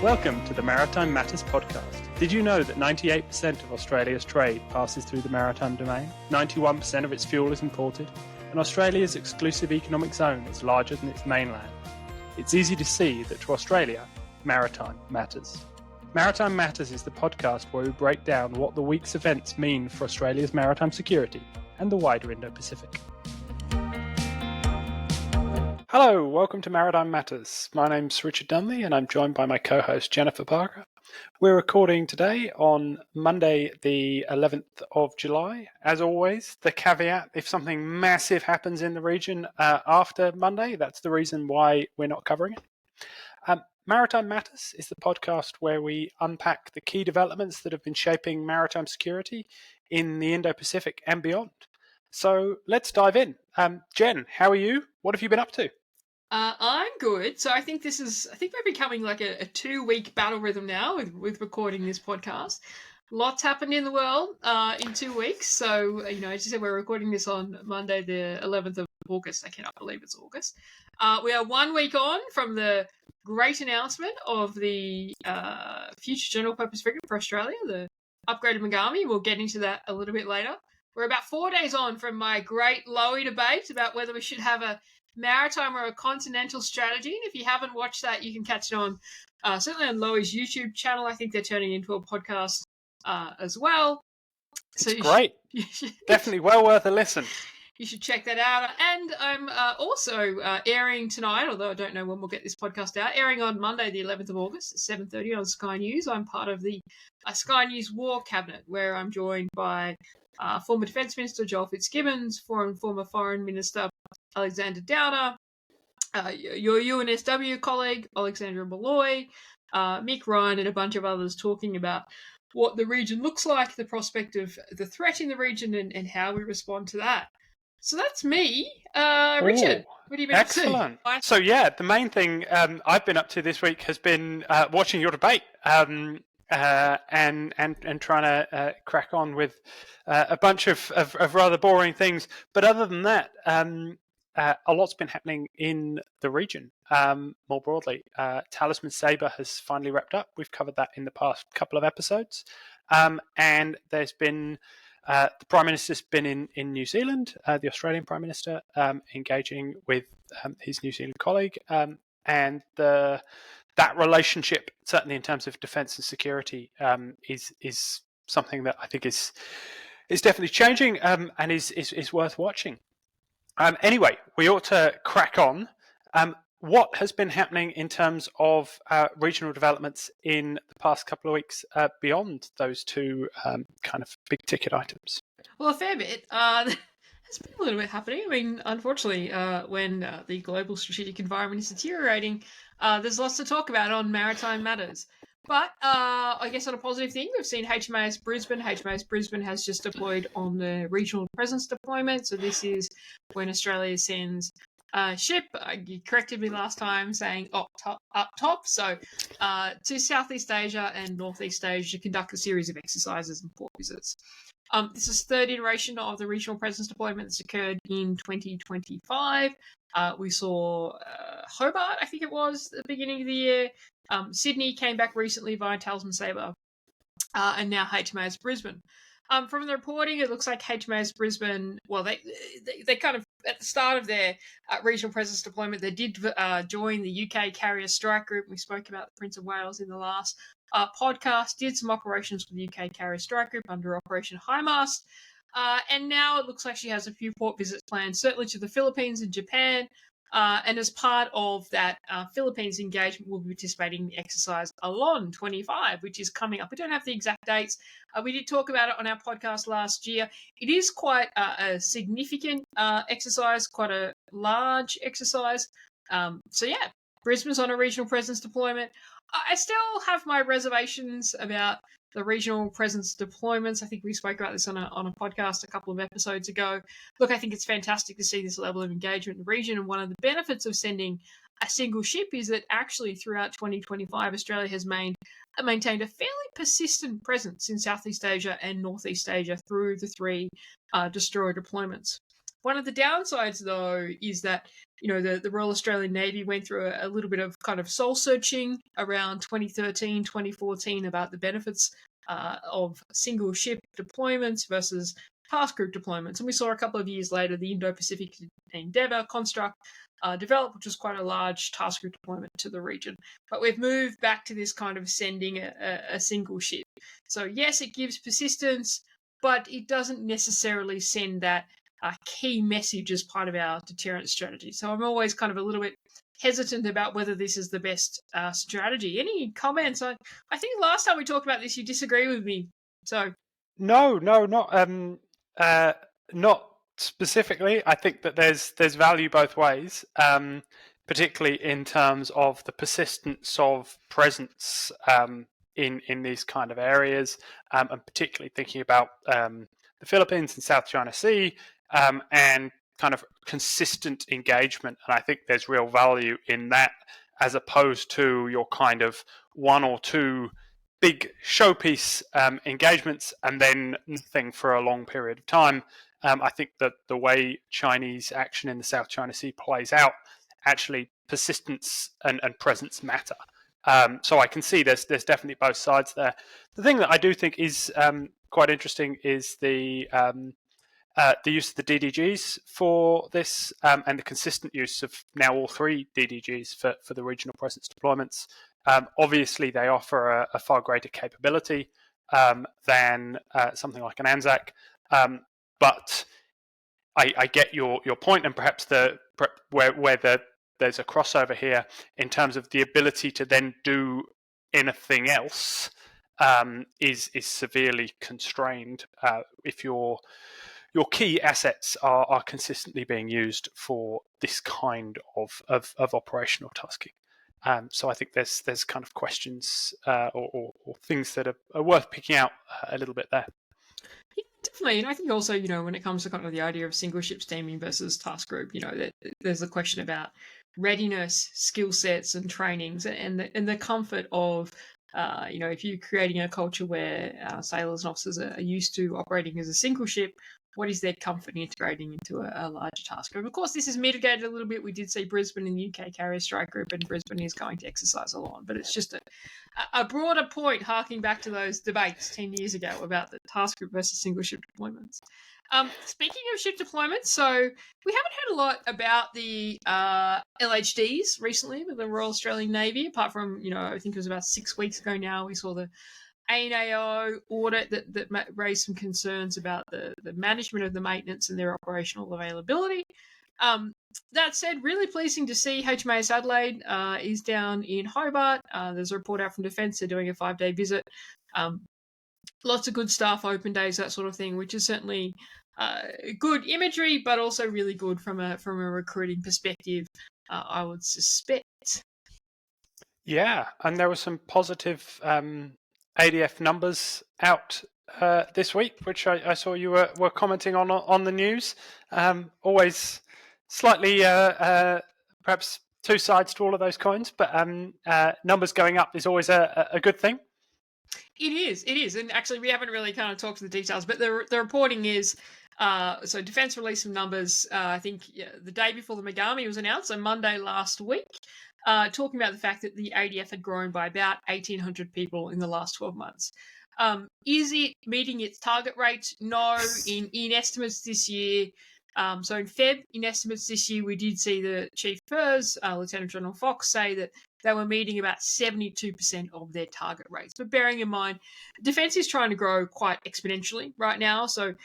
Welcome to the Maritime Matters podcast. Did you know that 98% of Australia's trade passes through the maritime domain? 91% of its fuel is imported, and Australia's exclusive economic zone is larger than its mainland. It's easy to see that to Australia, maritime matters. Maritime Matters is the podcast where we break down what the week's events mean for Australia's maritime security and the wider Indo-Pacific. Hello, welcome to Maritime Matters. My name's Richard Dunley and I'm joined by my co-host Jennifer Parker. We're recording today on Monday the 11th of July. As always, the caveat, if something massive happens in the region after Monday, that's the reason why we're not covering it. Maritime Matters is the podcast where we unpack the key developments that have been shaping maritime security in the Indo-Pacific and beyond. So let's dive in. Jen, how are you? What have you been up to? I'm good. So I think we're becoming like a 2-week battle rhythm now with recording this podcast. Lots happened in the world in 2 weeks. So, as you said, we're recording this on Monday, the 11th of August. I cannot believe it's August. We are 1 week on from the great announcement of the future general purpose frigate for Australia, the upgraded Mogami. We'll get into that a little bit later. We're about 4 days on from my great Lowy debate about whether we should have a maritime or a continental strategy. And if you haven't watched that, you can catch it on certainly on Lowy's YouTube channel. I think they're turning into a podcast as well. It's great. Definitely well worth a listen. You should check that out. And I'm also airing tonight, although I don't know when we'll get this podcast out, airing on Monday, the 11th of August at 7:30 on Sky News. I'm part of the Sky News War Cabinet, where I'm joined by former Defence Minister Joel Fitzgibbons, former Foreign Minister Alexander Downer, your UNSW colleague Alexandra Malloy, Mick Ryan, and a bunch of others talking about what the region looks like, the prospect of the threat in the region, and how we respond to that. So that's me. Richard, what have you been up to? Excellent. So the main thing I've been up to this week has been watching your debate and trying to crack on with a bunch of rather boring things. But other than that, a lot's been happening in the region more broadly. Talisman Sabre has finally wrapped up. We've covered that in the past couple of episodes. And there's been the Prime Minister's been in New Zealand, the Australian Prime Minister, engaging with his New Zealand colleague. And that relationship, certainly in terms of defence and security, is something that I think is definitely changing and is worth watching. Anyway, we ought to crack on. What has been happening in terms of regional developments in the past couple of weeks beyond those two kind of big ticket items? Well, a fair bit. There's been a little bit happening. I mean, unfortunately, when the global strategic environment is deteriorating, there's lots to talk about on Maritime Matters. But I guess on a positive thing, we've seen HMAS Brisbane. HMAS Brisbane has just deployed on the regional presence deployment. So this is when Australia sends a ship, you corrected me last time saying up top. So to Southeast Asia and Northeast Asia to conduct a series of exercises and port visits. This is the third iteration of the regional presence deployment that's occurred in 2025. We saw Hobart, I think it was, at the beginning of the year. Sydney came back recently via Talisman Sabre, and now HMAS Brisbane. From the reporting, it looks like HMAS Brisbane, well, they kind of, at the start of their regional presence deployment, they did join the UK Carrier Strike Group. We spoke about the Prince of Wales in the last podcast, did some operations with the UK Carrier Strike Group under Operation High Mast. And now it looks like she has a few port visits planned, certainly to the Philippines and Japan. And as part of that Philippines engagement, we'll be participating in the exercise Alon 25, which is coming up. We don't have the exact dates. We did talk about it on our podcast last year. It is quite a significant exercise, quite a large exercise. Brisbane's on a regional presence deployment. I still have my reservations about the regional presence deployments. I think we spoke about this on a podcast a couple of episodes ago. Look, I think it's fantastic to see this level of engagement in the region. And one of the benefits of sending a single ship is that actually throughout 2025, Australia has maintained a fairly persistent presence in Southeast Asia and Northeast Asia through the three destroyer deployments. One of the downsides, though, is that the Royal Australian Navy went through a little bit of kind of soul searching around 2013, 2014 about the benefits of single ship deployments versus task group deployments. And we saw a couple of years later the Indo-Pacific Endeavour construct develop, which was quite a large task group deployment to the region. But we've moved back to this kind of sending a single ship. So yes, it gives persistence, but it doesn't necessarily send that key message as part of our deterrence strategy. So I'm always kind of a little bit hesitant about whether this is the best strategy. Any comments? I think last time we talked about this, you disagree with me. So No, not specifically. I think that there's value both ways, particularly in terms of the persistence of presence in these kind of areas, and particularly thinking about the Philippines and South China Sea, and kind of consistent engagement. And I think there's real value in that, as opposed to your kind of one or two big showpiece engagements and then nothing for a long period of time. I think that the way Chinese action in the South China Sea plays out, actually persistence and presence matter. So I can see there's definitely both sides there. The thing that I do think is quite interesting is the use of the DDGs for this, and the consistent use of now all three DDGs for the regional presence deployments. Obviously, they offer a far greater capability than something like an ANZAC, but I get your point, and perhaps where there's a crossover here in terms of the ability to then do anything else is severely constrained if your key assets are consistently being used for this kind of operational tasking. So I think there's kind of questions or things that are worth picking out a little bit there. Yeah, definitely. And I think also, when it comes to kind of the idea of single ship steaming versus task group, there's a question about readiness, skill sets, and trainings, and the comfort of, if you're creating a culture where sailors and officers are used to operating as a single ship, what is their comfort in integrating into a larger task group? Of course, this is mitigated a little bit. We did see Brisbane in the UK carry a strike group, and Brisbane is going to exercise a lot. But it's just a broader point, harking back to those debates 10 years ago about the task group versus single ship deployments. Speaking of ship deployments, so we haven't heard a lot about the LHDs recently with the Royal Australian Navy, apart from, I think it was about 6 weeks ago now, we saw the ANAO audit that raised some concerns about the management of the maintenance and their operational availability. That said, really pleasing to see HMAS Adelaide is down in Hobart. There's a report out from Defence. They're doing a 5-day visit. Lots of good staff, open days, that sort of thing, which is certainly good imagery, but also really good from a recruiting perspective, I would suspect. Yeah, and there were some positive ADF numbers out this week, which I saw you were commenting on the news. Always slightly perhaps two sides to all of those coins, but numbers going up is always a good thing. It is, and actually we haven't really kind of talked to the details, but the reporting is so Defence released some numbers. I think the day before the Mogami was announced, so Monday last week. Talking about the fact that the ADF had grown by about 1,800 people in the last 12 months. Is it meeting its target rate? No. In estimates this year, so in Feb, in estimates this year, we did see the Chief FERS, Lieutenant General Fox, say that they were meeting about 72% of their target rates. But bearing in mind, Defence is trying to grow quite exponentially right now. So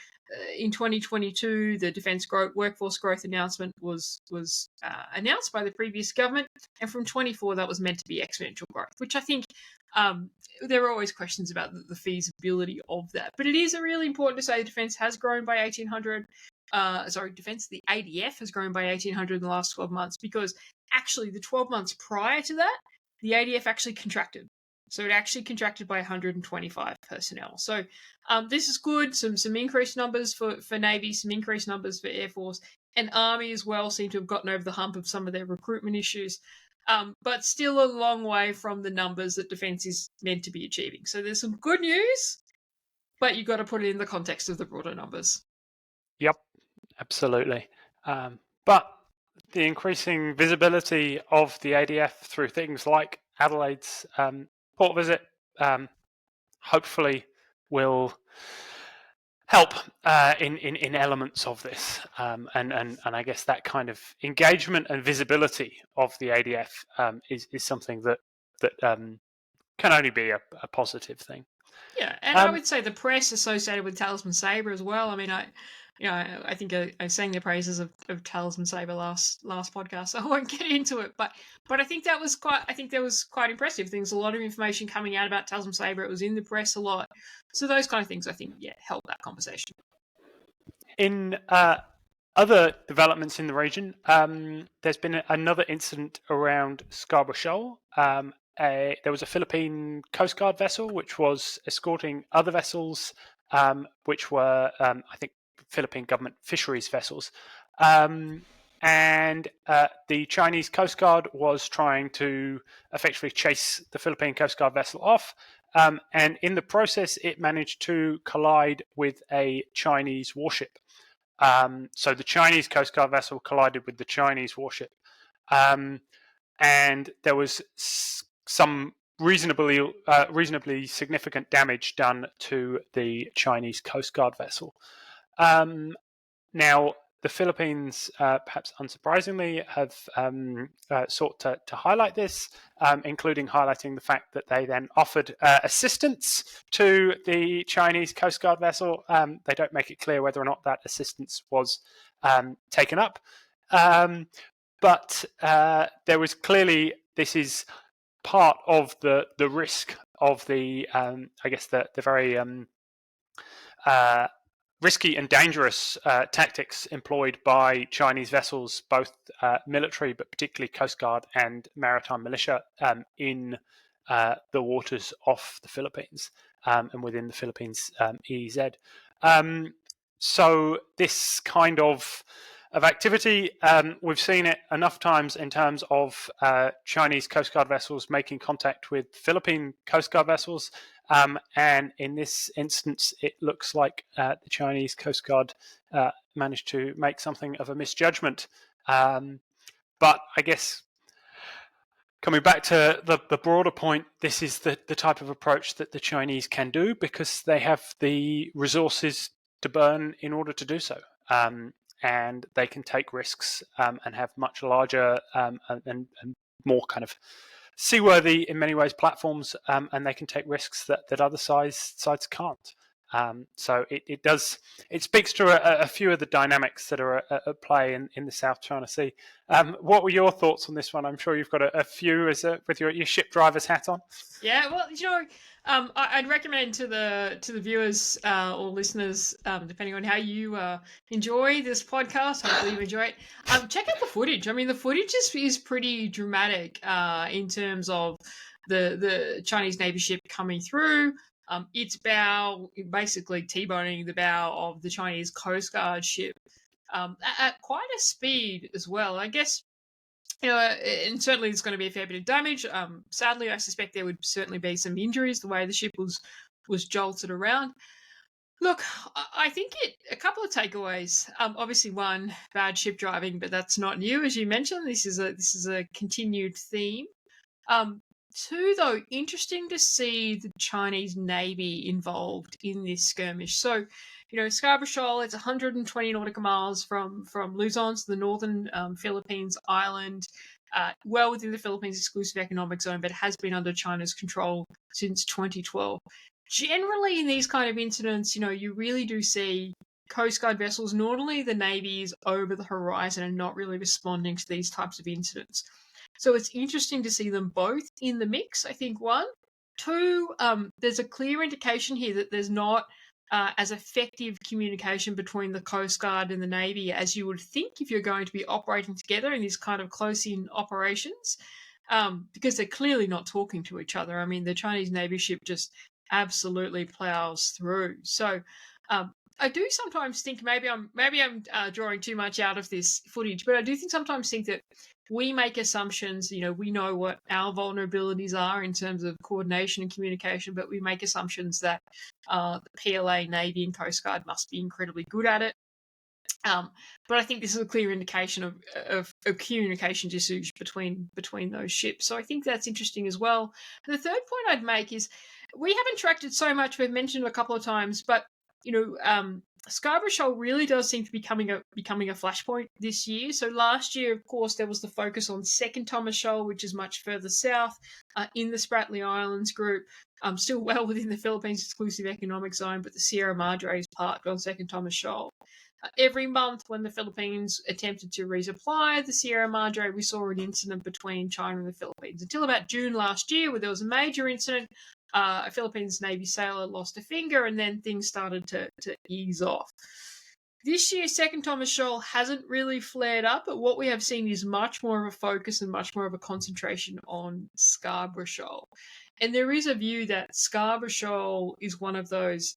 in 2022, the Defence workforce growth announcement was announced by the previous government. And from 24, that was meant to be exponential growth, which I think there are always questions about the feasibility of that. But it is really important to say Defence has grown by 1,800. The ADF has grown by 1,800 in the last 12 months, because actually the 12 months prior to that, the ADF actually contracted. So it actually contracted by 125 personnel. So this is good. Some increased numbers for Navy, some increased numbers for Air Force, and Army as well seem to have gotten over the hump of some of their recruitment issues. But still a long way from the numbers that Defence is meant to be achieving. So there's some good news, but you've got to put it in the context of the broader numbers. Yep, absolutely. But the increasing visibility of the ADF through things like Adelaide's port visit hopefully will help in elements of this, and I guess that kind of engagement and visibility of the ADF is something that can only be a positive thing. Yeah, and I would say the press associated with Talisman Sabre as well. I mean, I think I sang the praises of Talisman Sabre last podcast, so I won't get into it. But I think that was quite impressive. There's a lot of information coming out about Talisman Sabre. It was in the press a lot, so those kind of things I think help that conversation. In other developments in the region, there's been another incident around Scarborough Shoal. There was a Philippine Coast Guard vessel which was escorting other vessels, which were, I think, Philippine government fisheries vessels. And the Chinese Coast Guard was trying to effectively chase the Philippine Coast Guard vessel off. And in the process, it managed to collide with a Chinese warship. So the Chinese Coast Guard vessel collided with the Chinese warship. And there was some reasonably significant damage done to the Chinese Coast Guard vessel. Now, the Philippines, perhaps unsurprisingly, have sought to highlight this, including highlighting the fact that they then offered assistance to the Chinese Coast Guard vessel. They don't make it clear whether or not that assistance was taken up. But there was clearly, this is part of the risk of the, I guess, the very risky and dangerous tactics employed by Chinese vessels, both military, but particularly Coast Guard and maritime militia in the waters off the Philippines and within the Philippines EEZ. So this kind of activity, we've seen it enough times in terms of Chinese Coast Guard vessels making contact with Philippine Coast Guard vessels. And in this instance, it looks like the Chinese Coast Guard managed to make something of a misjudgment. But I guess coming back to the broader point, this is the type of approach that the Chinese can do because they have the resources to burn in order to do so. And they can take risks and have much larger and more kind of seaworthy in many ways platforms, and they can take risks that other sides can't. So it speaks to a few of the dynamics that are at play in the South China Sea. What were your thoughts on this one? I'm sure you've got a few with your ship driver's hat on. Yeah, well, I'd recommend to the viewers or listeners, depending on how you enjoy this podcast, hopefully you enjoy it, check out the footage. I mean, the footage is pretty dramatic in terms of the Chinese Navy ship coming through. Its bow basically T-boning the bow of the Chinese Coast Guard ship at quite a speed as well. I guess, and certainly there's going to be a fair bit of damage. Sadly, I suspect there would certainly be some injuries the way the ship was jolted around. Look, I think a couple of takeaways. Obviously, one, bad ship driving, but that's not new, as you mentioned. This is a continued theme. Two, though, interesting to see the Chinese Navy involved in this skirmish. So, Scarborough Shoal, it's 120 nautical miles from Luzon to the northern Philippines island, well within the Philippines exclusive economic zone, but has been under China's control since 2012. Generally, in these kind of incidents, you really do see Coast Guard vessels, normally the Navy is over the horizon and not really responding to these types of incidents. So it's interesting to see them both in the mix, I think, one. Two, there's a clear indication here that there's not as effective communication between the Coast Guard and the Navy as you would think if you're going to be operating together in these kind of close-in operations, because they're clearly not talking to each other. I mean, the Chinese Navy ship just absolutely plows through. So I do sometimes think maybe I'm drawing too much out of this footage, but I do sometimes think that we make assumptions. We know what our vulnerabilities are in terms of coordination and communication, but we make assumptions that the PLA, Navy, and Coast Guard must be incredibly good at it. But I think this is a clear indication of communications issues between those ships. So I think that's interesting as well. And the third point I'd make is we haven't tracked it so much. We've mentioned it a couple of times, but Scarborough Shoal really does seem to be becoming a flashpoint this year. So last year, of course, there was the focus on Second Thomas Shoal, which is much further south in the Spratly Islands group, still well within the Philippines Exclusive Economic Zone, but the Sierra Madre is parked on Second Thomas Shoal. Every month when the Philippines attempted to resupply the Sierra Madre, we saw an incident between China and the Philippines. Until about June last year, where there was a major incident, a Philippines Navy sailor lost a finger, and then things started to ease off. This year, Second Thomas Shoal hasn't really flared up, but what we have seen is much more of a focus and much more of a concentration on Scarborough Shoal. And there is a view that Scarborough Shoal is one of those,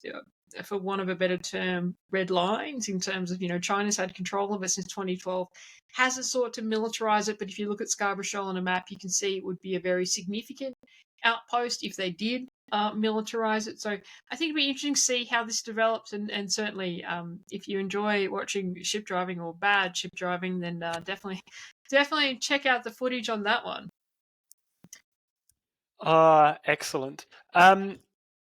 for want of a better term, red lines in terms of, China's had control of it since 2012, hasn't sought to militarize it, but if you look at Scarborough Shoal on a map, you can see it would be a very significant outpost if they did militarize it. So I think it'd be interesting to see how this develops, and certainly if you enjoy watching ship driving or bad ship driving, then definitely check out the footage on that one. Excellent.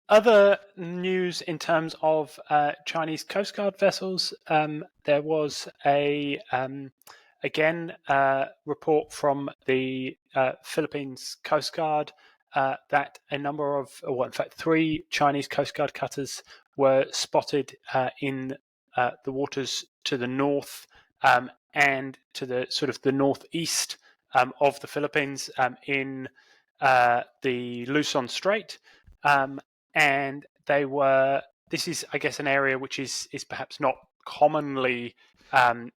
Other news in terms of Chinese Coast Guard vessels, there was a report from the Philippines Coast Guard that a number of, in fact, 3 Chinese Coast Guard cutters were spotted in the waters to the north and to the sort of the northeast of the Philippines in the Luzon Strait. And they were, this is, I guess, an area which is perhaps not commonly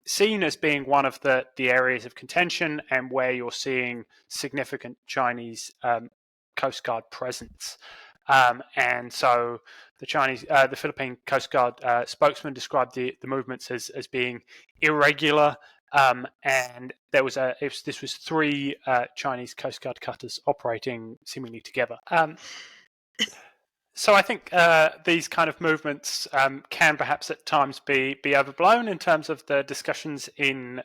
seen as being one of the areas of contention and where you're seeing significant Chinese Coast Guard presence. And so the Philippine Coast Guard spokesman described the movements as being irregular. And this was 3 Chinese Coast Guard cutters operating seemingly together. So I think these kind of movements can perhaps at times be overblown in terms of the discussions in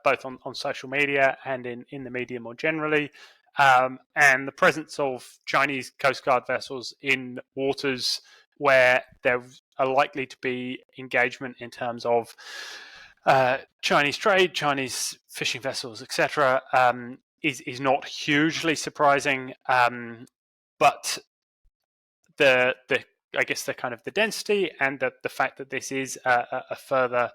both on social media and in the media more generally. And the presence of Chinese Coast Guard vessels in waters where there are likely to be engagement in terms of Chinese trade, Chinese fishing vessels, etc., is not hugely surprising. But I guess the kind of the density and the fact that this is a further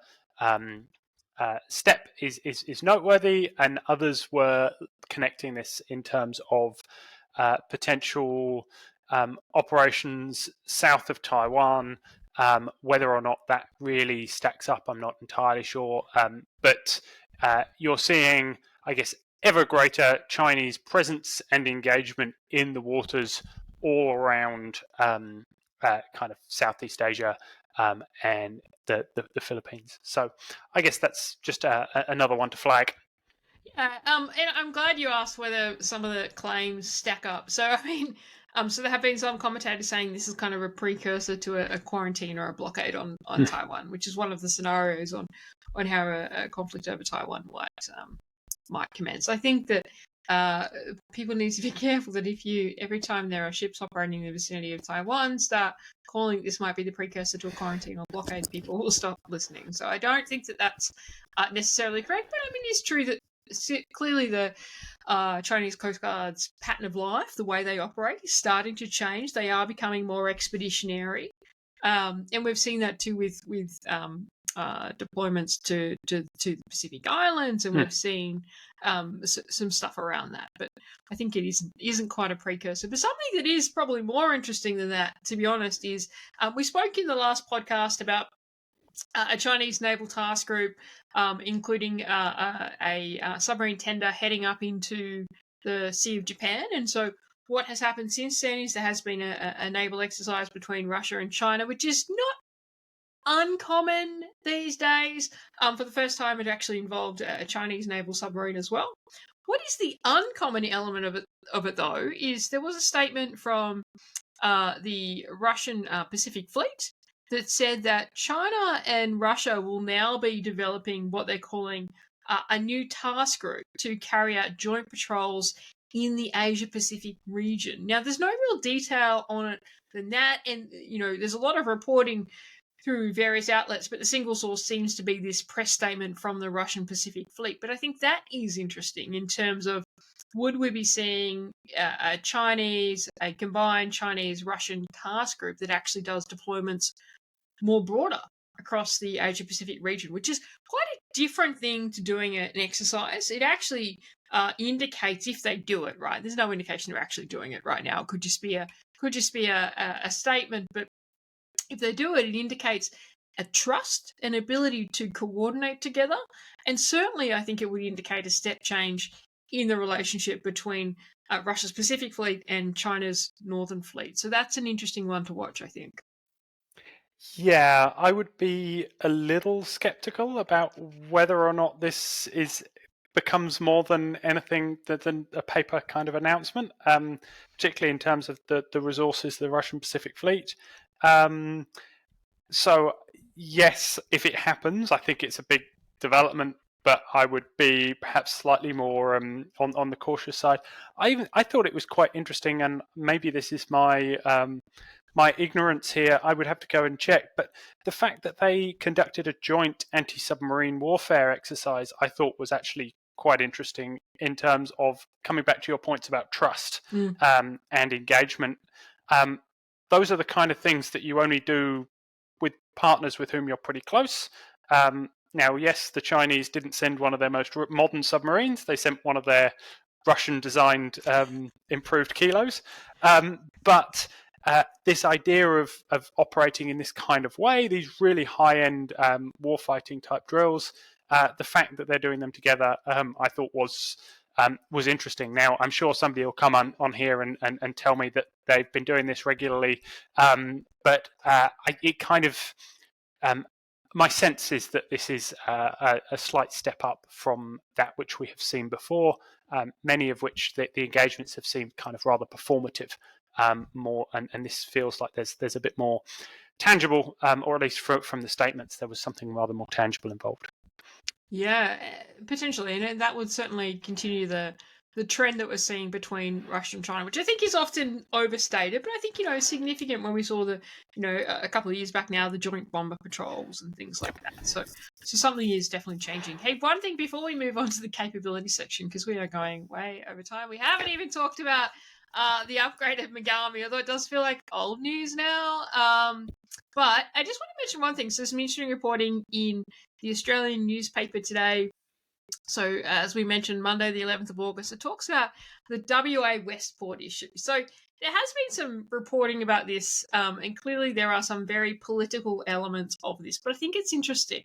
step is noteworthy, and others were connecting this in terms of potential operations south of Taiwan. Whether or not that really stacks up, I'm not entirely sure. But you're seeing, I guess, ever greater Chinese presence and engagement in the waters all around kind of Southeast Asia and the Philippines. So I guess that's just another one to flag. And I'm glad you asked whether some of the claims stack up. So I mean, so there have been some commentators saying this is kind of a precursor to a quarantine or a blockade on Taiwan, which is one of the scenarios on how a conflict over Taiwan might commence. I think that people need to be careful that every time there are ships operating in the vicinity of Taiwan, start calling this might be the precursor to a quarantine or blockade, people will stop listening. So I don't think that that's necessarily correct, but I mean, it's true that clearly the Chinese Coast Guard's pattern of life, the way they operate, is starting to change. They are becoming more expeditionary, and we've seen that too with deployments to the Pacific Islands, and we've seen some stuff around that. But I think it isn't quite a precursor. But something that is probably more interesting than that, to be honest, is we spoke in the last podcast about a Chinese naval task group, including a submarine tender heading up into the Sea of Japan. And so what has happened since then is there has been a naval exercise between Russia and China, which is not uncommon these days. For the first time, it actually involved a Chinese naval submarine as well. What is the uncommon element of it though, is there was a statement from the Russian Pacific Fleet that said that China and Russia will now be developing what they're calling a new task group to carry out joint patrols in the Asia-Pacific region. Now, there's no real detail on it than that, and there's a lot of reporting through various outlets, but the single source seems to be this press statement from the Russian Pacific Fleet. But I think that is interesting in terms of, would we be seeing a combined Chinese-Russian task group that actually does deployments more broader across the Asia-Pacific region, which is quite a different thing to doing an exercise. It actually indicates, if they do it right, there's no indication they're actually doing it right now. It could just be a statement, but if they do it, it indicates a trust and ability to coordinate together. And certainly, I think it would indicate a step change in the relationship between Russia's Pacific Fleet and China's Northern Fleet. So that's an interesting one to watch, I think. Yeah, I would be a little skeptical about whether or not this becomes more than anything than a paper kind of announcement, particularly in terms of the resources of the Russian Pacific Fleet. So yes, if it happens, I think it's a big development, but I would be perhaps slightly more on the cautious side. I thought it was quite interesting, and maybe this is my ignorance here. I would have to go and check, but the fact that they conducted a joint anti-submarine warfare exercise, I thought was actually quite interesting in terms of coming back to your points about trust and engagement. Those are the kind of things that you only do with partners with whom you're pretty close. Now, yes, the Chinese didn't send one of their most modern submarines. They sent one of their Russian-designed improved kilos. But this idea of operating in this kind of way, these really high-end warfighting type drills, the fact that they're doing them together, I thought was interesting. Now, I'm sure somebody will come on here and tell me that they've been doing this regularly, but it kind of my sense is that this is a slight step up from that which we have seen before, many of which the engagements have seemed kind of rather performative, more, and this feels like there's a bit more tangible, or at least from the statements, there was something rather more tangible involved. Yeah, potentially, and that would certainly continue the trend that we're seeing between Russia and China, which I think is often overstated, but I think significant when we saw the a couple of years back now, the joint bomber patrols and things like that. So something is definitely changing. Hey, one thing before we move on to the capability section, because we are going way over time, we haven't even talked about the upgraded Mogami, although it does feel like old news now. But I just want to mention one thing. So some interesting reporting in the Australian newspaper today. So as we mentioned, Monday the 11th of August, it talks about the WA Westport issue. So there has been some reporting about this, and clearly there are some very political elements of this, but I think it's interesting.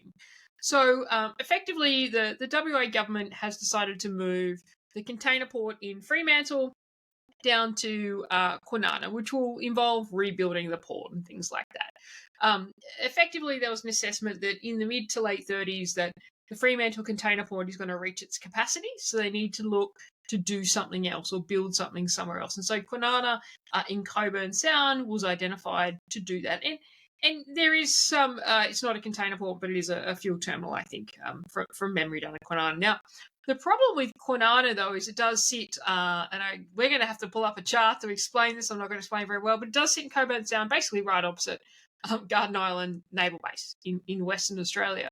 So effectively, the WA government has decided to move the container port in Fremantle down to Kwinana, which will involve rebuilding the port and things like that. Effectively, there was an assessment that in the mid to late 30s that the Fremantle container port is going to reach its capacity, so they need to look to do something else or build something somewhere else. And so Kwinana in Cockburn Sound was identified to do that. And there is some, it's not a container port, but it is a fuel terminal, I think, from memory down at Kwinana. Now, the problem with Kwinana, though, is it does sit, we're going to have to pull up a chart to explain this. I'm not going to explain very well, but it does sit in Cockburn Sound, basically right opposite Garden Island Naval Base in Western Australia.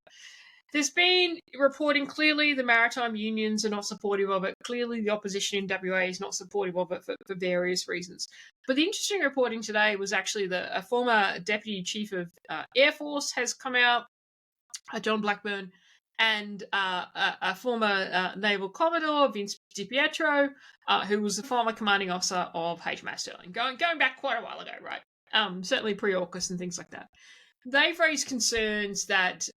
There's been reporting, clearly the maritime unions are not supportive of it. Clearly the opposition in WA is not supportive of it for various reasons. But the interesting reporting today was actually a former Deputy Chief of Air Force has come out, John Blackburn, and a former Naval Commodore, Vince DiPietro, who was the former commanding officer of HMAS Stirling, going back quite a while ago, right? Certainly pre-AUKUS and things like that. They've raised concerns that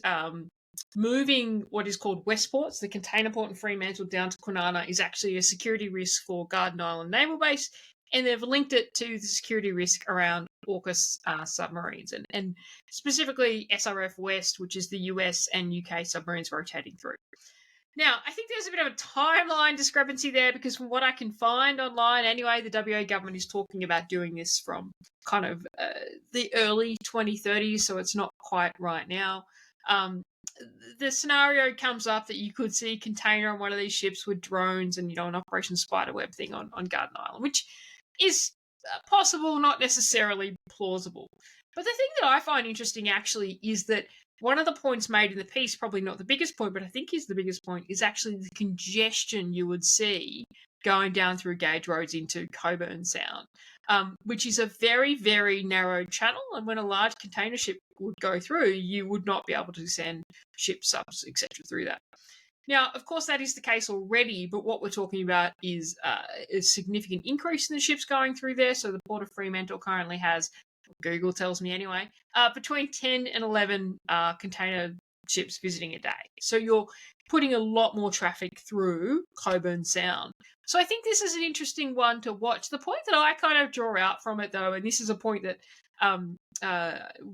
moving what is called Westports, the container port in Fremantle, down to Kwinana is actually a security risk for Garden Island Naval Base, and they've linked it to the security risk around AUKUS submarines, and specifically SRF West, which is the US and UK submarines rotating through. Now, I think there's a bit of a timeline discrepancy there because from what I can find online anyway, the WA government is talking about doing this from kind of the early 2030s, so it's not quite right now. The scenario comes up that you could see a container on one of these ships with drones and, an Operation Spiderweb thing on Garden Island, which is possible, not necessarily plausible. But the thing that I find interesting actually is that one of the points made in the piece, probably not the biggest point, but I think is the biggest point, is actually the congestion you would see going down through gauge roads into Cockburn Sound, which is a very, very narrow channel. And when a large container ship would go through, you would not be able to send ship subs, etc., through that. Now, of course, that is the case already, but what we're talking about is a significant increase in the ships going through there. So the Port of Fremantle currently has, Google tells me anyway, between 10 and 11 container ships visiting a day. So you're putting a lot more traffic through Cockburn Sound. So I think this is an interesting one to watch. The point that I kind of draw out from it, though, and this is a point that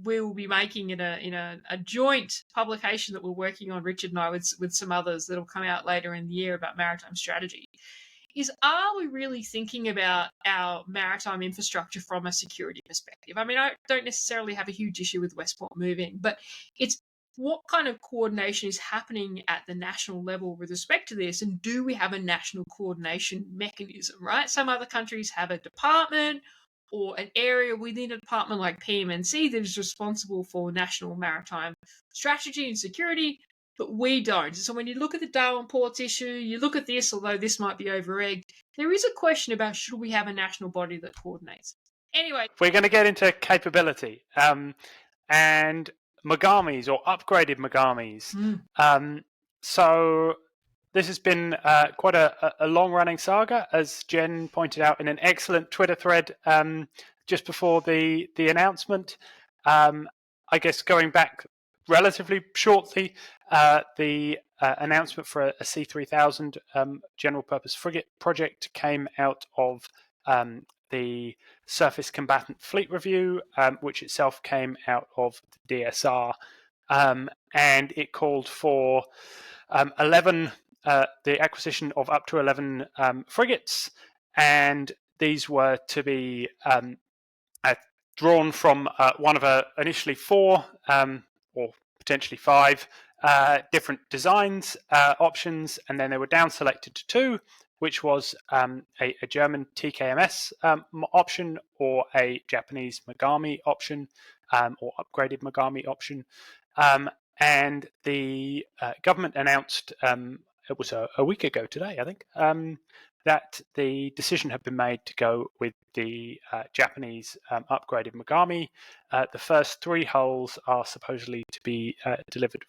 we will be making in a joint publication that we're working on, Richard and I, with some others that'll come out later in the year about maritime strategy, is are we really thinking about our maritime infrastructure from a security perspective? I mean, I don't necessarily have a huge issue with Westport moving, but it's what kind of coordination is happening at the national level with respect to this, and do we have a national coordination mechanism, right? Some other countries have a department or an area within a department like PMNC that is responsible for national maritime strategy and security, but we don't. So when you look at the Darwin Ports issue, you look at this, although this might be over-egged, there is a question about should we have a national body that coordinates. Anyway. We're going to get into capability and Mogamis or upgraded Mogamis. So this has been quite a long-running saga, as Jen pointed out in an excellent Twitter thread just before the announcement. I guess going back relatively shortly, the announcement for a C-3000 general-purpose frigate project came out of the Surface Combatant Fleet Review, which itself came out of the DSR, and it called for 11. The acquisition of up to 11 frigates, and these were to be drawn from one of initially 4 or potentially 5 different designs options, and then they were down selected to 2, which was a German TKMS option or a Japanese Mogami option or upgraded Mogami option. And the government announced, it was a week ago today, I think, that the decision had been made to go with the Japanese upgraded Mogami. The first 3 hulls are supposedly to be delivered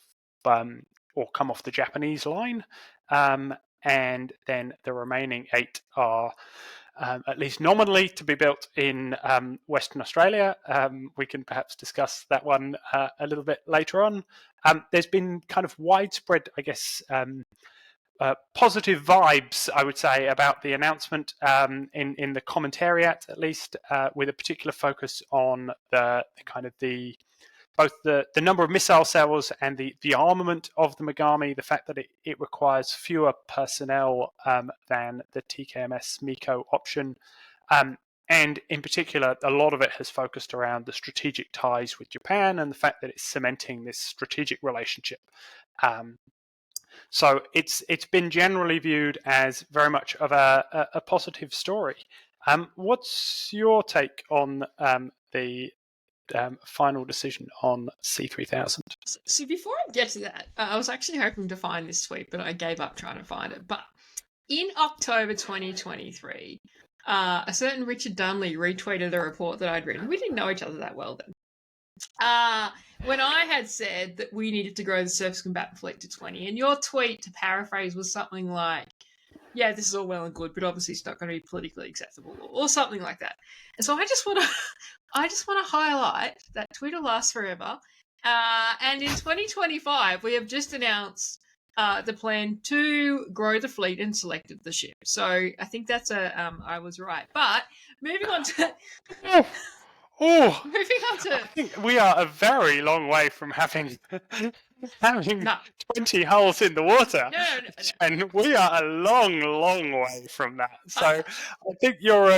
or come off the Japanese line, and then the remaining 8 are at least nominally to be built in Western Australia. We can perhaps discuss that one a little bit later on. There's been kind of widespread, I guess, positive vibes, I would say, about the announcement in the commentariat, at least, with a particular focus on the kind of both the number of missile cells and the armament of the Mogami, the fact that it requires fewer personnel than the TKMS MECO option. And in particular, a lot of it has focused around the strategic ties with Japan and the fact that it's cementing this strategic relationship. So it's been generally viewed as very much of a positive story. What's your take on the final decision on C-3000? So before I get to that, I was actually hoping to find this tweet, but I gave up trying to find it. But in October 2023, a certain Richard Dunley retweeted a report that I'd written. We didn't know each other that well then. When I had said that we needed to grow the surface combatant fleet to 20, and your tweet, to paraphrase, was something like, yeah, this is all well and good, but obviously it's not going to be politically acceptable, or something like that. And so I just want to highlight that Twitter lasts forever. And in 2025, we have just announced the plan to grow the fleet and selected the ship. So I think that's I was right. But moving on to... moving on to... I think we are a very long way from having having No. 20 holes in the water. No. And we are a long, long way from that. So I think your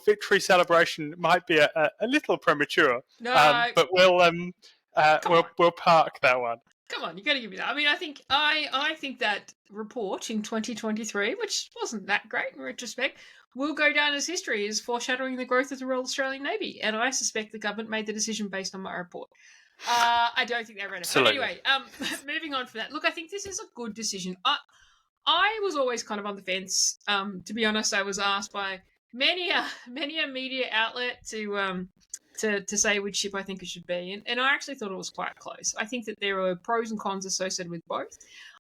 victory celebration might be a little premature. No. But we'll park that one. Come on, you got to give me that. I mean, I think that report in 2023, which wasn't that great in retrospect, will go down as history as foreshadowing the growth of the Royal Australian Navy. And I suspect the government made the decision based on my report. I don't think they read it. Absolutely. But anyway, moving on from that. Look, I think this is a good decision. I was always kind of on the fence. To be honest, I was asked by many a media outlet to say which ship I think it should be, and I actually thought it was quite close. I think that there are pros and cons associated with both.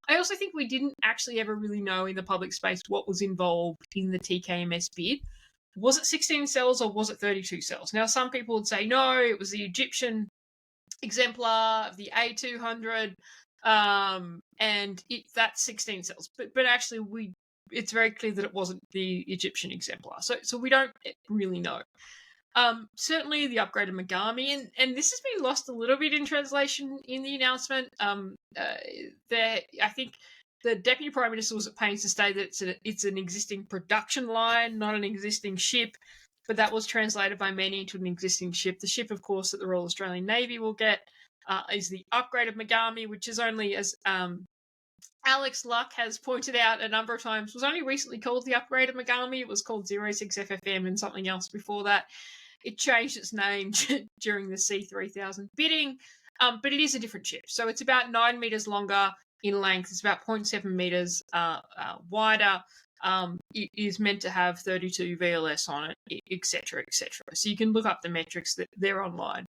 I also think we didn't actually ever really know in the public space what was involved in the TKMS bid. Was it 16 cells or was it 32 cells? Now, some people would say, no, it was the Egyptian exemplar of the A200, and that's 16 cells. But actually, it's very clear that it wasn't the Egyptian exemplar. So we don't really know. Certainly the upgraded Mogami, and this has been lost a little bit in translation in the announcement. I think the Deputy Prime Minister was at pains to state that it's an existing production line, not an existing ship, but that was translated by many into an existing ship. The ship, of course, that the Royal Australian Navy will get is the upgraded Mogami, which is only, as Alex Luck has pointed out a number of times, was only recently called the upgraded Mogami. It was called 06FFM and something else before that. It changed its name during the C3000 bidding, but it is a different ship. So it's about 9 meters longer in length. It's about 0.7 meters wider. It is meant to have 32 VLS on it, etc., etc. So you can look up the metrics, that they're online.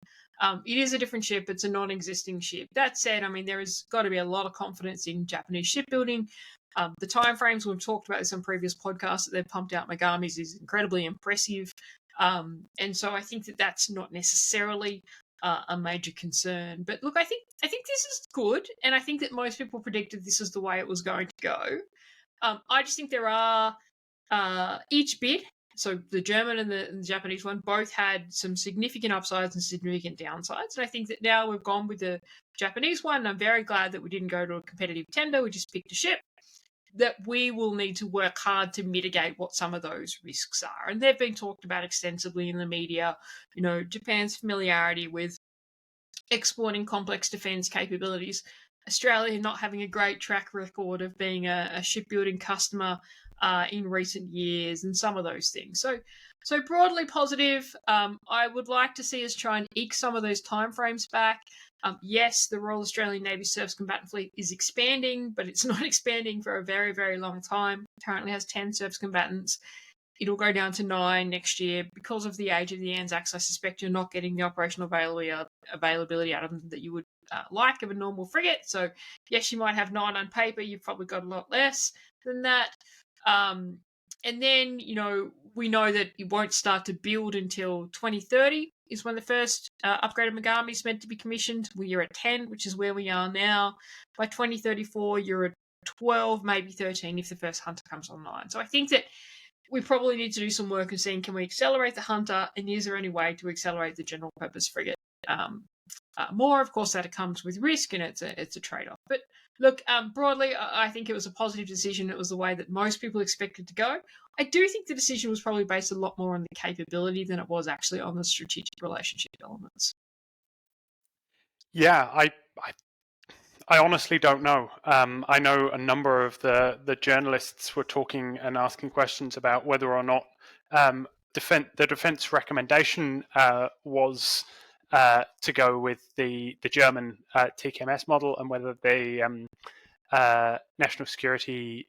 It is a different ship. It's a non-existing ship. That said, I mean, there has got to be a lot of confidence in Japanese shipbuilding. The timeframes, we've talked about this on previous podcasts, that they've pumped out Mogamis is incredibly impressive. And so I think that that's not necessarily a major concern. But look, I think this is good, and I think that most people predicted this is the way it was going to go. I just think there are each bid, so the German and the Japanese one, both had some significant upsides and significant downsides. And I think that now we've gone with the Japanese one. I'm very glad that we didn't go to a competitive tender. We just picked a ship. That we will need to work hard to mitigate what some of those risks are. And they've been talked about extensively in the media. You know, Japan's familiarity with exporting complex defence capabilities, Australia not having a great track record of being a shipbuilding customer in recent years, and some of those things. So broadly positive. I would like to see us try and eke some of those timeframes back. Yes, the Royal Australian Navy Surface Combatant Fleet is expanding, but it's not expanding for a very, very long time. It currently has 10 surface combatants. It'll go down to 9 next year. Because of the age of the Anzacs, I suspect you're not getting the operational availability out of them that you would like of a normal frigate. So, yes, you might have 9 on paper. You've probably got a lot less than that. And then, you know, we know that it won't start to build until 2030 is when the first upgraded Mogami is meant to be commissioned. You're at 10, which is where we are now. By 2034, you're at 12, maybe 13 if the first Hunter comes online. So I think that we probably need to do some work of seeing, can we accelerate the Hunter, and is there any way to accelerate the general purpose frigate more? Of course, that comes with risk, and it's a trade-off. But look, broadly, I think it was a positive decision. It was the way that most people expected to go. I do think the decision was probably based a lot more on the capability than it was actually on the strategic relationship elements. Yeah, I honestly don't know. I know a number of the journalists were talking and asking questions about whether or not the defence recommendation was to go with the German TKMS model, and whether the National Security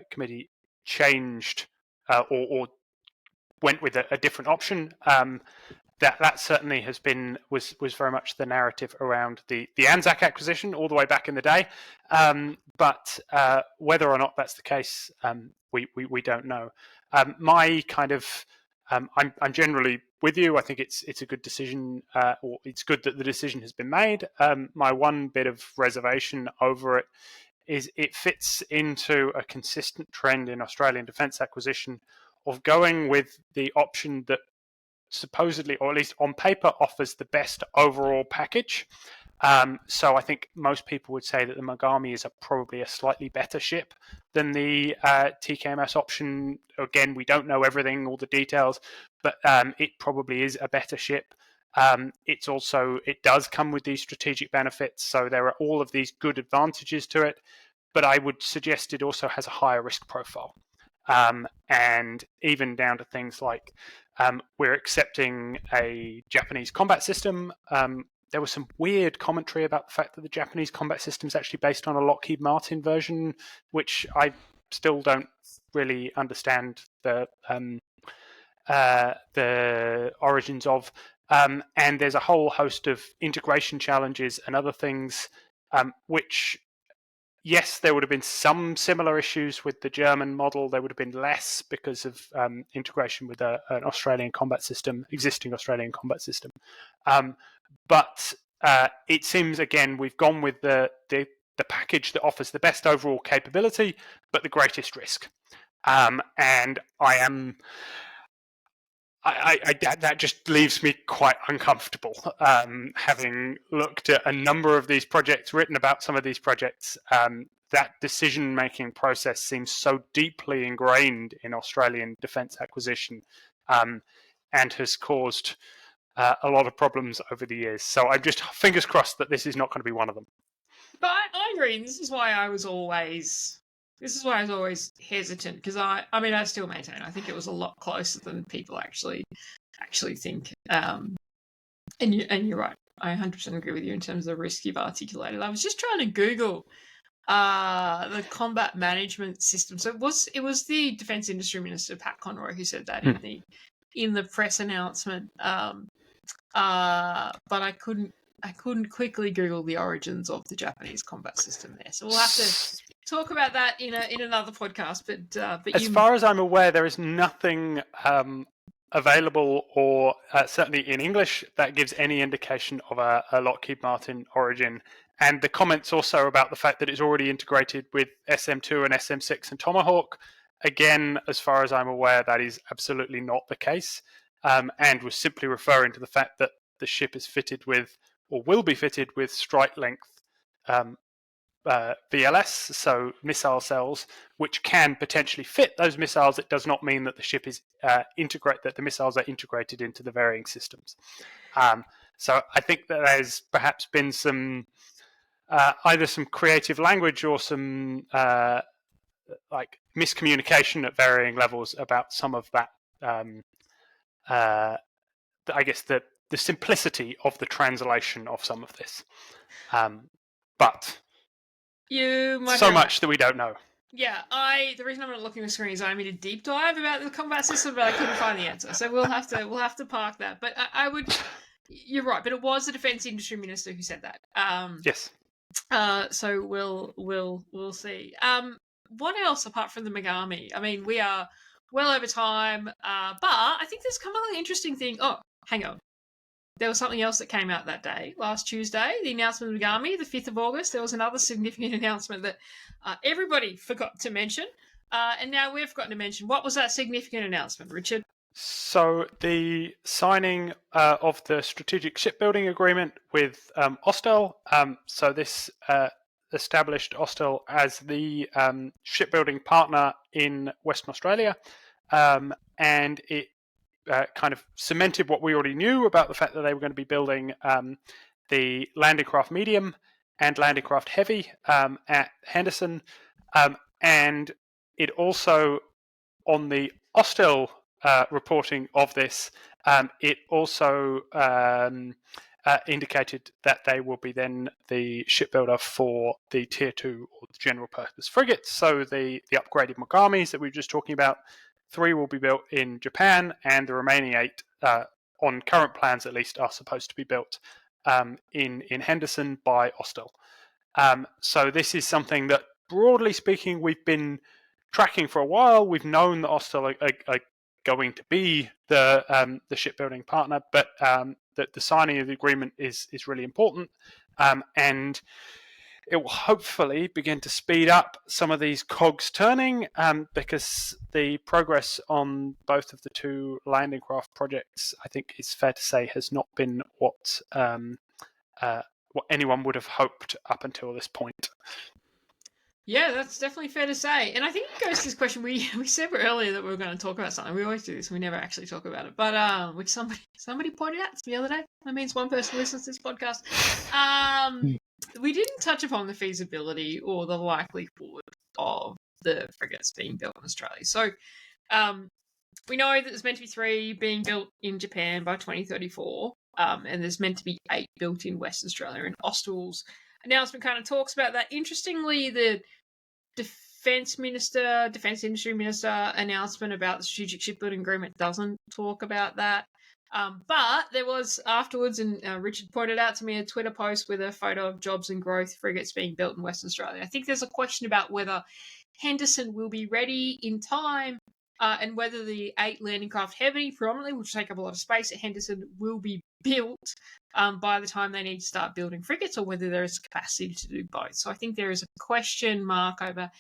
Committee changed or went with a different option. That certainly was very much the narrative around the Anzac acquisition all the way back in the day. But whether or not that's the case, we don't know. I'm generally with you. I think it's a good decision, or it's good that the decision has been made. My one bit of reservation over it is it fits into a consistent trend in Australian defence acquisition of going with the option that supposedly, or at least on paper, offers the best overall package, So I think most people would say that the Mogami is probably a slightly better ship than the TKMS option. Again, we don't know everything, all the details, but it probably is a better ship. It does come with these strategic benefits, so there are all of these good advantages to it, but I would suggest it also has a higher risk profile. And even down to things like we're accepting a Japanese combat system. There was some weird commentary about the fact that the Japanese combat system is actually based on a Lockheed Martin version, which I still don't really understand the origins of. And there's a whole host of integration challenges and other things, which, yes, there would have been some similar issues with the German model. There would have been less because of integration with an Australian combat system, existing Australian combat system. But it seems, again, we've gone with the package that offers the best overall capability, but the greatest risk. And that just leaves me quite uncomfortable. Having looked at a number of these projects, written about some of these projects, that decision-making process seems so deeply ingrained in Australian defence acquisition, and has caused a lot of problems over the years. So I'm just fingers crossed that this is not going to be one of them. But I agree. This is why I was always hesitant, because I still maintain I think it was a lot closer than people actually think. And you're right. I 100% agree with you in terms of the risk you've articulated. I was just trying to Google the combat management system. So it was the Defence Industry Minister Pat Conroy who said that in the press announcement. But I couldn't quickly Google the origins of the Japanese combat system there. So we'll have to talk about that in another podcast. But as far as I'm aware, there is nothing available, or certainly in English, that gives any indication of a Lockheed Martin origin. And the comments also about the fact that it's already integrated with SM2 and SM6 and Tomahawk. Again, as far as I'm aware, that is absolutely not the case, and was simply referring to the fact that the ship is fitted with, or will be fitted with, strike length VLS, so missile cells, which can potentially fit those missiles. It does not mean that the ship is that the missiles are integrated into the varying systems. So I think that there's perhaps been some either some creative language or some miscommunication at varying levels about some of that. I guess the simplicity of the translation of some of this, but much that we don't know. Yeah, the reason I'm not looking at the screen is I made a deep dive about the combat system, but I couldn't find the answer. So we'll have to park that. But I would. You're right, but it was the Defence Industry Minister who said that. Yes. So we'll see. What else apart from the Mogami? I mean, we are well over time, but I think there's come an interesting thing. Oh, hang on. There was something else that came out that day, last Tuesday, the announcement of Mogami, the 5th of August. There was another significant announcement that everybody forgot to mention, and now we've forgotten to mention. What was that significant announcement, Richard? So the signing of the strategic shipbuilding agreement with Austal. So this established Austal as the shipbuilding partner in Western Australia, and it kind of cemented what we already knew about the fact that they were going to be building the landing craft medium and landing craft heavy at Henderson, and it also, on the Austal reporting of this, it also indicated that they will be then the shipbuilder for the Tier 2 or the general purpose frigates. So the upgraded Mogamis that we were just talking about, 3 will be built in Japan, and the remaining 8, on current plans at least, are supposed to be built in Henderson by Austal. So this is something that, broadly speaking, we've been tracking for a while. We've known that Austal are going to be the shipbuilding partner, but that the signing of the agreement is really important, and it will hopefully begin to speed up some of these cogs turning, because the progress on both of the 2 landing craft projects, I think it's fair to say, has not been what what anyone would have hoped up until this point. Yeah, that's definitely fair to say. And I think it goes to this question. We said earlier that we were going to talk about something. We always do this. We never actually talk about it. But which somebody pointed out to me the other day. That means one person listens to this podcast. We didn't touch upon the feasibility or the likelihood of the frigates being built in Australia. So we know that there's meant to be 3 being built in Japan by 2034. And there's meant to be 8 built in Western Australia. And Austal's announcement kind of talks about that. Interestingly, the defense industry minister announcement about the strategic shipbuilding agreement doesn't talk about that. But there was afterwards, and Richard pointed out to me a Twitter post with a photo of jobs and growth frigates being built in Western Australia. I think there's a question about whether Henderson will be ready in time, and whether the 8 landing craft heavy, predominantly, which take up a lot of space at Henderson, will be built by the time they need to start building frigates, or whether there is capacity to do both. So I think there is a question mark over.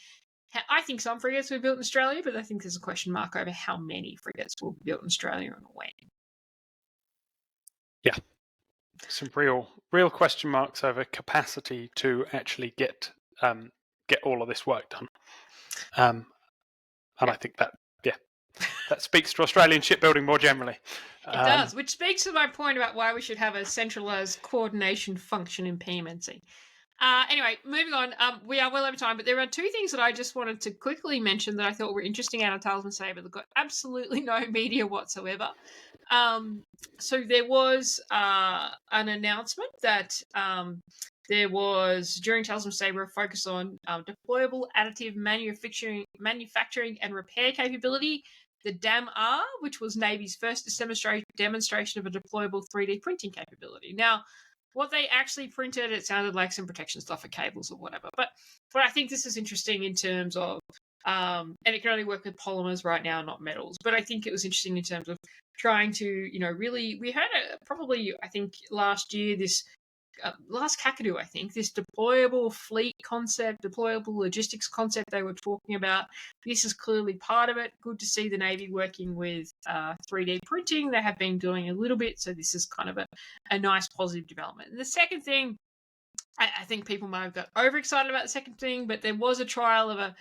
I think some frigates will be built in Australia, but I think there's a question mark over how many frigates will be built in Australia and when. Yeah, some real question marks over capacity to actually get all of this work done. And I think that speaks to Australian shipbuilding more generally. It does, which speaks to my point about why we should have a centralised coordination function in PMNC. Anyway, moving on. We are well over time, but there are 2 things that I just wanted to quickly mention that I thought were interesting out of Talisman Sabre that got absolutely no media whatsoever. So there was an announcement that there was, during Talisman Sabre, a focus on deployable additive manufacturing and repair capability, the DAMR, which was Navy's first demonstration of a deployable 3D printing capability. Now, what they actually printed, it sounded like some protection stuff for cables or whatever. But I think this is interesting in terms of, and it can only work with polymers right now, not metals. But I think it was interesting in terms of trying to, really, we had probably, I think, last year, this last Kakadu, I think, this deployable fleet concept, deployable logistics concept they were talking about. This is clearly part of it. Good to see the Navy working with 3D printing. They have been doing a little bit, so this is kind of a nice positive development. And the second thing, I think people might have got overexcited about the second thing, but there was a trial of a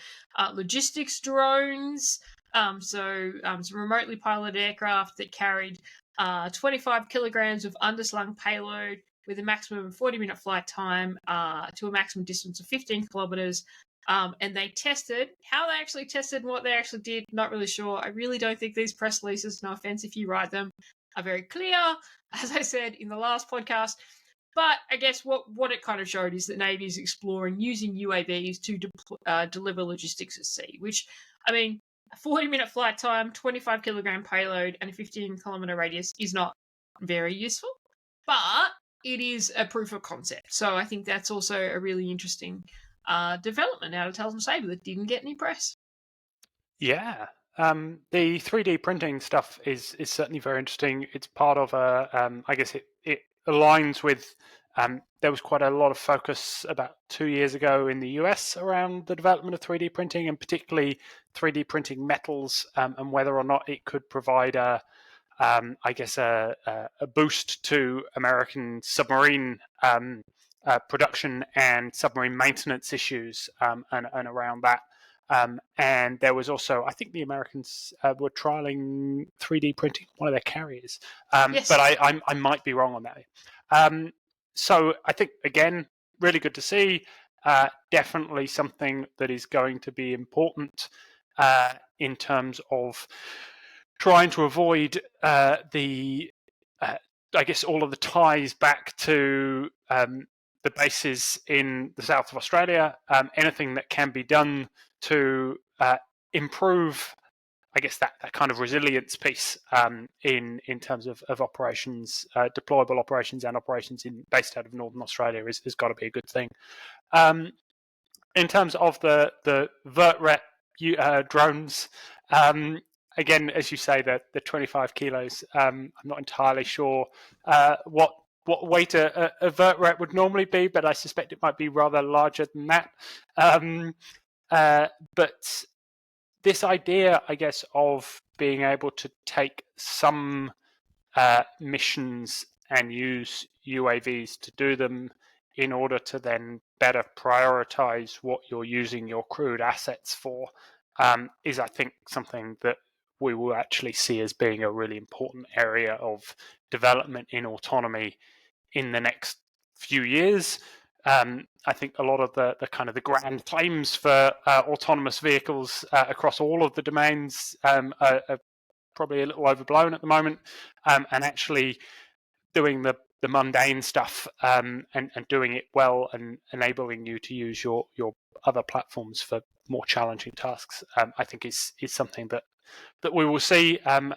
logistics drones, some remotely piloted aircraft that carried 25 kilograms of underslung payload with a maximum of 40-minute flight time to a maximum distance of 15 kilometers. And they tested. How they actually tested and what they actually did, not really sure. I really don't think these press releases, no offense if you write them, are very clear, as I said in the last podcast. But I guess what it kind of showed is that Navy is exploring using UAVs to deliver logistics at sea, which, I mean, a 40-minute flight time, 25-kilogram payload, and a 15-kilometer radius is not very useful. But it is a proof of concept. So I think that's also a really interesting development out of Talisman Sabre that didn't get any press. Yeah. The 3D printing stuff is certainly very interesting. It's part of I guess it aligns with, there was quite a lot of focus about 2 years ago in the US around the development of 3D printing, and particularly 3D printing metals, and whether or not it could provide a boost to American submarine production and submarine maintenance issues, and around that. And there was also, I think the Americans were trialing 3D printing one of their carriers, Yes. but I might be wrong on that. So I think, again, really good to see. Definitely something that is going to be important in terms of trying to avoid I guess all of the ties back to the bases in the south of Australia. Anything that can be done to improve, I guess, that kind of resilience piece in terms of operations, deployable operations and operations based out of Northern Australia has got to be a good thing. In terms of the VertRep drones, again, as you say, the 25 kilos, I'm not entirely sure what weight a VertRep would normally be, but I suspect it might be rather larger than that. But this idea, I guess, of being able to take some missions and use UAVs to do them in order to then better prioritize what you're using your crewed assets for, is, I think, something that we will actually see as being a really important area of development in autonomy in the next few years. I think a lot of the kind of the grand claims for autonomous vehicles across all of the domains are probably a little overblown at the moment, and actually doing the mundane stuff and doing it well and enabling you to use your other platforms for more challenging tasks, I think is something that we will see, and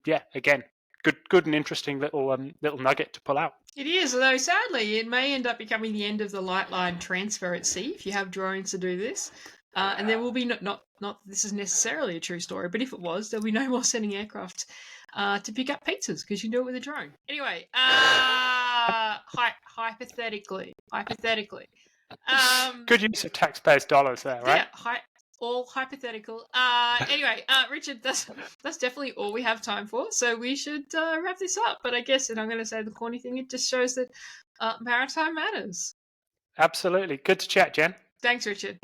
yeah, again, good and interesting little nugget to pull out. It is, although sadly it may end up becoming the end of the light line transfer at sea if you have drones to do this. And there will be not this is necessarily a true story, but if it was, there'll be no more sending aircraft to pick up pizzas because you can do it with a drone. Anyway, hypothetically, good use of taxpayers' dollars there, right? Yeah, all hypothetical. Anyway, Richard, that's definitely all we have time for. So we should wrap this up. But I guess, and I'm going to say the corny thing, it just shows that maritime matters. Absolutely. Good to chat, Jen. Thanks, Richard.